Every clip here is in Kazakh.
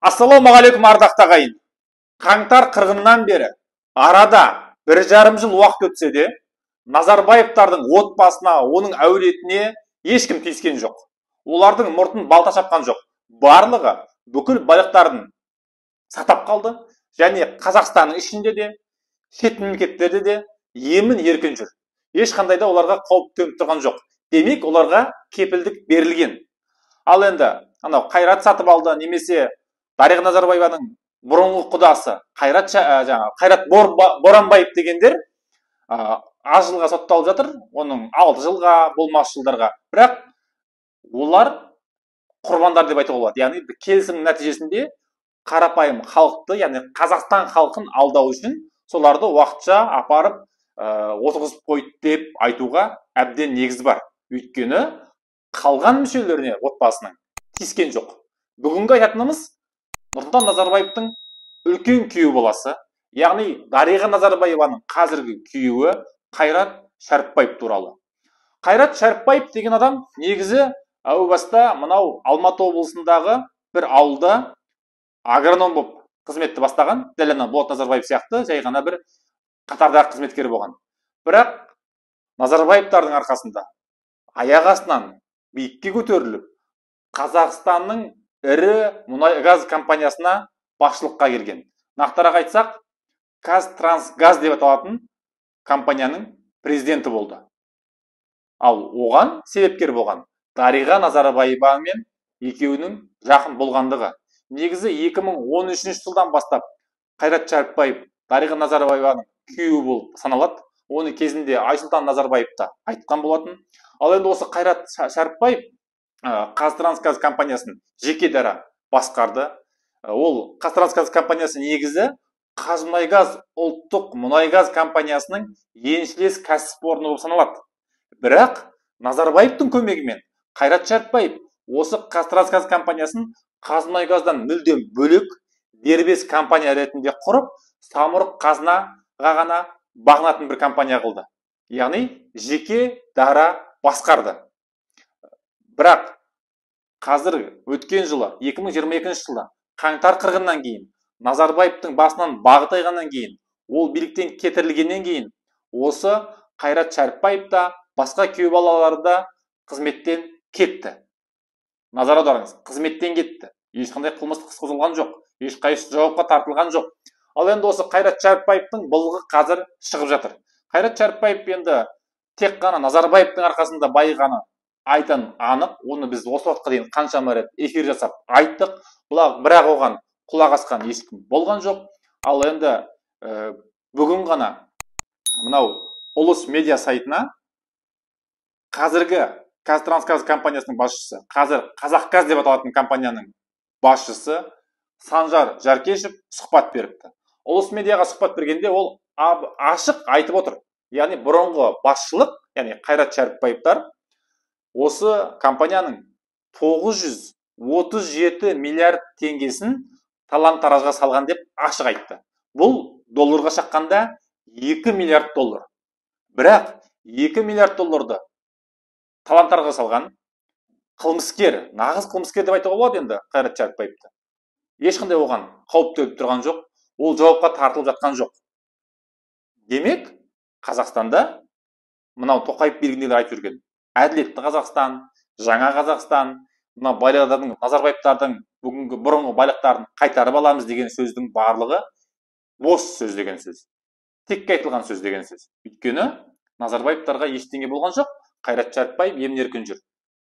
Ассалаумағалейкум ардақты ағайын. Қаңтар қырғыннан бері арада 1,5 жыл уақыт өтсе де, Назарбаевтардың отбасына, оның әулетіне ешкім тиіскен жоқ. Олардың мұртын балта шапқан жоқ. Барлығы бүкіл байлықтарын сақтап қалды. Және Қазақстанның ішінде де, шет мемлекеттерде де емін еркін жүр. Ешқандай да оларға қауіп төніп тұрған жоқ. Демек, оларға кепілдік берілген. Ал енді анау Қайрат сатып алды, немесе Дариға Назарбаеваның бұрынғы құдасы Қайрат Боранбаев дегендер аз жылға сотталып жатыр, оның 6 жылға, болмас жылдарға. Бірақ олар құрбандар деп айтуға болады. Яғни келісімнің нәтижесінде қарапайым халықты, яғни Қазақстан халқын алдау үшін соларды уақытша апарып отырғызып қойды деп айтуға әбден негіз бар. Өйткені қалған мүшелеріне отбасының тиіскен жоқ. Бүгінгі айтатынымыз Нұрсұлтан Назарбаевтың үлкен күйеу баласы, яғни Дариға Назарбаеваның қазіргі күйеуі Қайрат Шәріпбаев туралы. Қайрат Шәріпбаев деген адам негізі әу баста мынау Алматы облысындағы бір ауылда агроном болып қызметті бастаған. Дәл ана Болат Назарбаев сияқты жай ғана бір қатардағы қызметкер болған. Бірақ Назарбаевтардың арқасында аяқ астынан биікке көтеріліп, Қазақстанның ірі мұнай-газ компаниясына басшылыққа келген. Нақтырақ айтсақ, Қазтрансгаз деп аталатын компанияның президенті болды. Ал оған себепкер болған Дариға Назарбаева мен екеуінің жақын болғандығы. Негізі 2013 жылдан бастап Қайрат Шәріпбаев Дариға Назарбаеваның күйеуі болып саналады. Оны кезінде Айсұлтан Назарбаев та айтқан болатын. Ал енді осы Қайрат Шәріпбаев Қазтрансгаз компаниясын жеке дара басқарды. Ол Қазтрансгаз компаниясы негізі Қазмұнайгаз ұлттық мұнайгаз компаниясының еншілес кәсіпорны болып саналады. Бірақ Назарбаевтың көмегімен Қайрат Шәріпбаев осы Қазтрансгаз компаниясын Қазмұнайгаздан мүлдем бөлек дербес компания ретінде құрып, самұрық қазынаға ғана бағынатын бір компания қылды. Яғни жеке дара басқарды. Бірақ қазір өткен жылы 2022 жылы қаңтар қырғыннан кейін, Назарбаевтың басынан бағыт айғаннан кейін, ол биліктен кетірілгеннен кейін, осы Қайрат Шәріпбаев та басқа күйеу балалары да қызметтен кетті. Назар аударыңыз, қызметтен кетті. Ешқандай қылмыстық іс қозғалған жоқ, ешқайсысы жауапқа тартылған жоқ. Ал енді осы Қайрат Шәріпбаевтың былығы қазір шығып жатыр. Қайрат Шәріпбаев енді тек қана Назарбаевтың арқасында байығаны айтан анық. Оны біз осы уақытқа дейін қаншама рет эфир жасап айттық. Бірақ оған құлақ асқан ешкім болған жоқ. Ал енді бүгін ғана мынау Ұлыс медиа сайтына қазіргі Қазтрансгаз компаниясының басшысы, қазір Қазақгаз деп аталатын компанияның басшысы Санжар Жаркешев сұхбат беріпті. Ұлыс медиаға сұхбат бергенде ол ашық айтып отыр. Яғни бұрынғы басшылық, яғни Қайрат Шәріпбаевтар осы компанияның 937 миллиард теңгесін талан-таражға салған деп ашық айтты. Бұл долларға шаққанда 2 миллиард доллар. Бірақ 2 миллиард долларды талан-таражға салған қылмыскер, нағыз қылмыскер деп айтуға болады енді Қайрат Шәріпбаевты. Ешқандай оған қауіп төніп тұрған жоқ, ол жауапқа тартылып жатқан жоқ. Демек, Қазақстанда мынау Тоқаев белгілері айтып жүрген әділетті Қазақстан, жаңа Қазақстан, мына байлықтардың, Назарбаевтардың бүгінгі бұрынғы байлықтарын қайтарып аламыз деген сөздің барлығы бос сөз деген сөз. Текке айтылған сөз деген сөз. Өйткені Назарбаевтарға ештеңе болған жоқ, Қайрат Шәріпбаев емін-еркін жүр.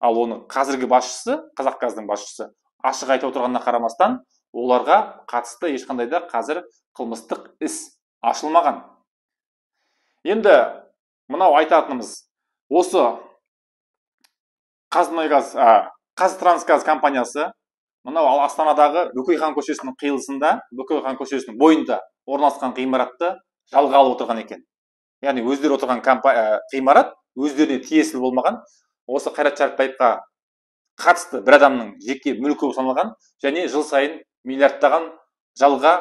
Ал оның қазіргі басшысы, Қазақгаздың басшысы, ашық айтып отырғанына қарамастан, оларға қатысты ешқандай да қазір қылмыстық іс ашылмаған. Енді мынау айтатынымыз, осы Қазтрансгаз компаниясы мынау Астанадағы Бөкейхан көшесінің қиылысында, Бөкейхан көшесінің бойында орналасқан ғимаратты жалға алып отырған екен. Яғни өздері отырған ғимарат өздеріне тиесілі болмаған, осы Қайрат Шәріпбаевқа қатысты бір адамның жеке мүлкі болып саналған және жыл сайын миллиардтаған жалға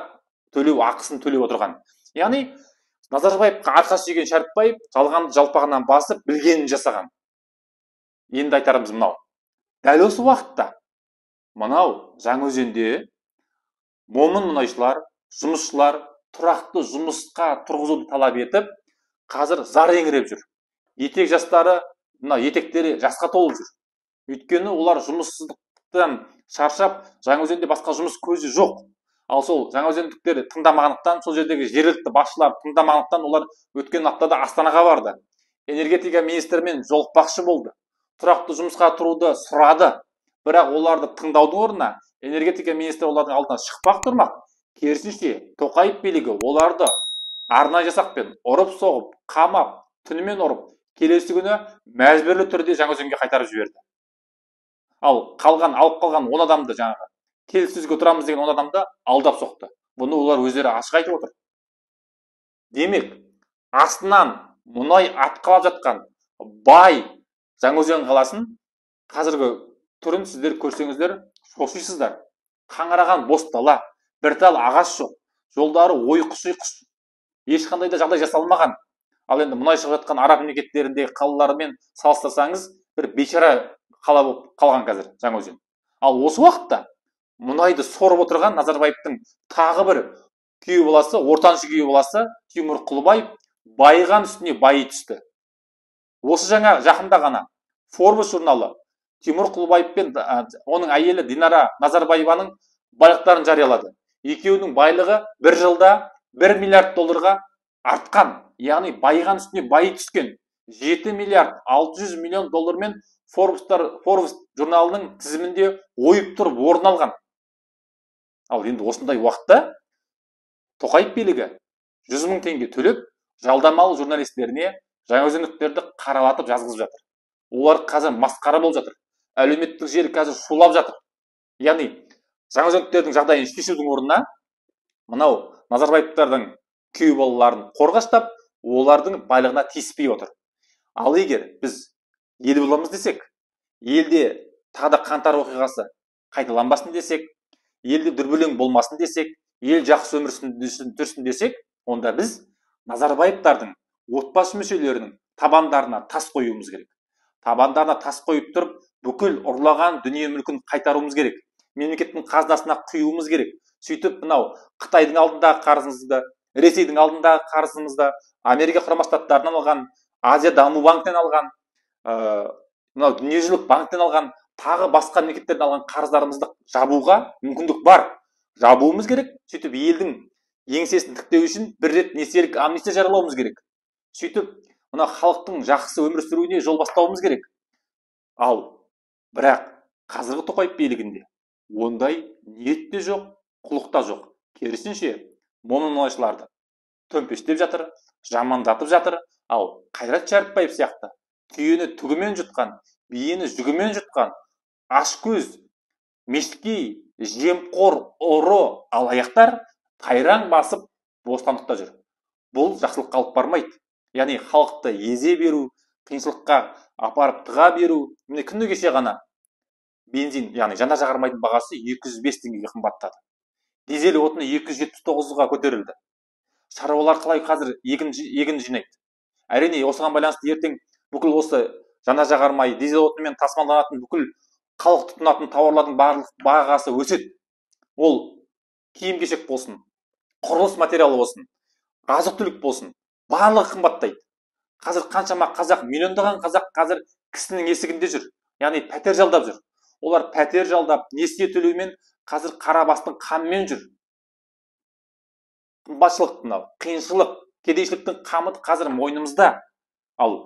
төлеу ақысын төлеп отырған. Яғни Назарбаевқа арқа сүйеген Шәріпбаев жалғанды жалпағынан басып білгенін жасаған. Енді айтарымыз мынау. Дәл осы уақытта мынау Жаңаөзенде момын мұнайшылар, жұмысшылар тұрақты жұмысқа тұрғызуды талап етіп, қазір зар еңіреп жүр. Етек жастары, мына етектері жасқа толып жүр. Өйткені олар жұмыссыздықтан шаршап, Жаңаөзенде басқа жұмыс көзі жоқ. Ал сол жаңаөзендіктер тыңдамағандықтан, сол жердегі жергілікті басшылар тыңдамағандықтан олар өткен аптада Астанаға барды. Энергетика министрімен жолықпақшы болды. Тұрақты жұмысқа тұруды сұрады. Бірақ оларды тыңдаудың орнына энергетика министрі олардың алдына шықпақ тұрмақ. Керісінше, Тоқаев билігі оларды арнайы жасақпен ұрып-соғып, қамап, түнімен ұрып, келесі күні мәжбүрлі түрде Жаңаөзенге қайтарып жіберді. Ал алып қалған 10 адамды жаңағы келіссөзге отырамыз деген 10 адамды алдап соқты. Бұны олар өздері ашық айтып отыр. Демек, астынан мұнай атқалап жатқан бай Жаңаөзен қаласын қазіргі түрін сіздер көрсеңіздер шошисыздар. Қаңыраған бос дала, бір тал ағаш жоқ, жолдары ойқұс-ойқұс, ешқандай да жағдай жасалмаған. Ал енді мұнай шығып жатқан араб мемлекеттеріндегі қалалармен салыстырсаңыз, бір бейшара қала болып қалған қазір Жаңаөзен. Ал осы уақытта мұнайды сорып отырған Назарбаевтың тағы бір күйеу баласы, ортаншы күйеу баласы Тимур Құлыбаев байыған үстіне байи түсті. Осы жаңа жақында ғана Forbes журналы Тимур Құлыбаев пен оның әйелі Динара Назарбаеваның байлықтарын жариялады. Екеуінің байлығы бір жылда 1 миллиард долларға артқан, яғни байыған үстіне байи түскен. 7 миллиард 600 миллион доллармен Forbes журналының тізімінде ойып тұрып орын алған. Ал енді осындай уақытта Тоқаев билігі 100 мың теңге төлеп, жалдамалы журналистеріне жаңаөзендіктерді қаралатып жазғызып жатыр. Олар қазір масқара болып жатыр. Әлеуметтік желі қазір шулап жатыр. Яғни жаңаөзендіктердің жағдайын шешудің орнына мынау Назарбаевтардың күйеу балаларын қорғаштап, олардың байлығына тиіспей отыр. Ал егер біз ел боламыз десек, елде тағы да қаңтар оқиғасы қайталанбасын десек, елде дүрбелең болмасын десек, ел жақсы өмір сүрсін десек, онда біз Назарбаевтардың отбасы мүшелерінің табандарына тас қоюымыз керек. Табандарына тас қойып тұрып, бүкіл ұрлаған дүние мүлкін қайтаруымыз керек. Мемлекеттің қазынасына құюымыз керек. Сөйтіп, мынау Қытайдың алдындағы қарызымызды, Ресейдің алдындағы қарызымызды, Америка құрама штаттарынан алған, Азия даму банкінен алған, мынау дүниежүзілік банктен алған, тағы басқа мемлекеттерден алған қарыздарымызды жабуға мүмкіндік бар. Жабуымыз керек. Сөйтіп, елдің еңсесін тіктеу үшін бір рет несиелік амнистия жариялауымыз керек. Сөйтіп, мына халықтың жақсы өмір сүруіне жол бастауымыз керек. Ал бірақ қазіргі Тоқаев билігінде ондай ниет те жоқ, құлық та жоқ. Керісінше, момын мұнайшыларды төмпештеп жатыр, жамандатып жатыр. Ал Қайрат Шәріпбаев сияқты түйені түгімен жұтқан, биені жүгімен жұтқан, ашкөз, мешкей, жемқор, ұры, алаяқтар қайраң басып бостандықта жүр. Бұл жақсылыққа алып бармайды. Яғни халықты езе беру, қиыншылыққа апарып тыға беру. Міне күні кеше ғана бензин, яғни жанар жағармайдың бағасы 205 теңгеге қымбаттады. Дизель отыны 279-ға көтерілді. Шаруалар қалай қазір егін жинайды? Әрине, осыған байланысты ертең бүкіл осы жанар жағармай, дизель отынымен тасымалданатын бүкіл халық тұтынатын тауарлардың барлық бағасы өседі. Ол киім-кешек болсын, құрылыс материалы болсын, азық-түлік болсын, барлығы қымбаттайды. Қазір қаншама қазақ, миллиондаған қазақ қазір кісінің есігінде жүр. Яғни пәтер жалдап жүр. Олар пәтер жалдап, несие төлеумен қазір қара бастың қамымен жүр. Қымбатшылық, қиыншылық, кедейшіліктің қамыты қазір мойнымызда. Ал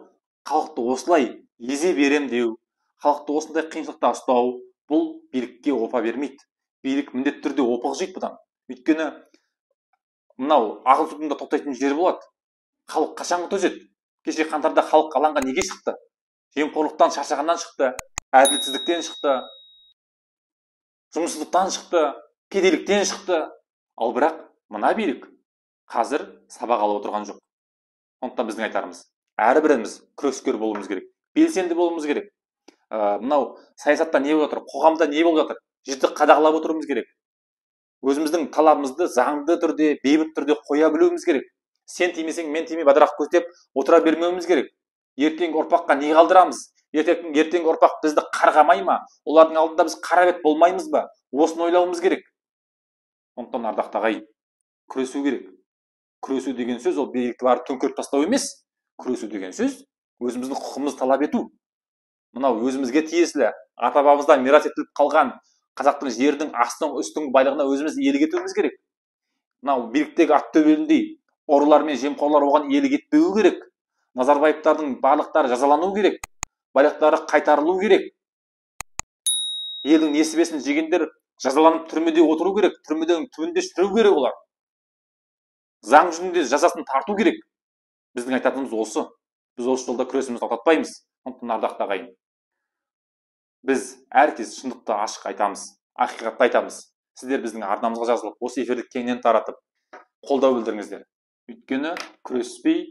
халықты осылай езе берем деу, халықты осындай қиыншылықта ұстау, бұл билікке опа бермейді. Билік міндетті түрде опық жейді бұдан. Өйткені мынау ағыл судың да тоқтайтын жері болады. Халық қашанғы төзеді? Кеше қаңтарда халық алаңға неге шықты? Жемқорлықтан, шаршағаннан шықты, әділетсіздіктен шықты, жұмыссыздықтан шықты, кедейліктен шықты. Ал бірақ мына билік қазір сабақ алып отырған жоқ. Сондықтан біздің айтарымыз, әрбіріміз күрескер болуымыз керек, белсенді болуымыз керек. Мынау саясатта не болып жатыр, қоғамда не болып жатыр, жіті қадағалап отыруымыз керек. Өзіміздің талабымызды заңды түрде, бейбіт түрде қоя білуіміз керек. Сен тимесең, мен тимей бадырақ көздеп отыра бермеуіміз керек. Ертеңгі ұрпаққа не қалдырамыз? Ертеңгі ұрпақ бізді қарғамай ма? Олардың алдында біз қара бет болмаймыз ба? Осыны ойлауымыз керек. Сондықтан ардақты ағайын, күресу керек. Күресу деген сөз ол билікті барып төңкеріп тастау емес. Күресу деген сөз өзіміздің құқығымызды талап ету. Мынау өзімізге тиесілі ата бабамыздан мирас етіліп қалған қазақтың жердің астың үстің байлығына өзіміз иелік етуіміз керек. Мынау биліктегі ат төбеліндей ұрылар мен жемқорлар оған иелік етпеуі керек. Назарбаевтардың барлықтары жазалану керек. Байлықтары қайтарылу керек. Елдің несібесін жегендер жазаланып түрмеде отыру керек. Түрмеден түбінде шіру керек олар. Заң жүзінде жазасын тарту керек. Біздің айтатынымыз осы. Біз осы жолда күресімізді тоқтатпаймыз. Сондықтан ардақты ағайын, біз әркез шындықты ашық айтамыз, ақиқатты айтамыз. Сіздер біздің арнамызға жазылып, осы эфирді кеңінен таратып, қолдау білдіріңіздер. Өйткені күреспей,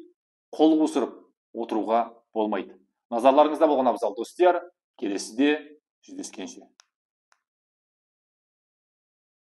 қол қусырып отыруға болмайды. Назарларыңызда болған Абзал Достияр, келесіде жүздескенше.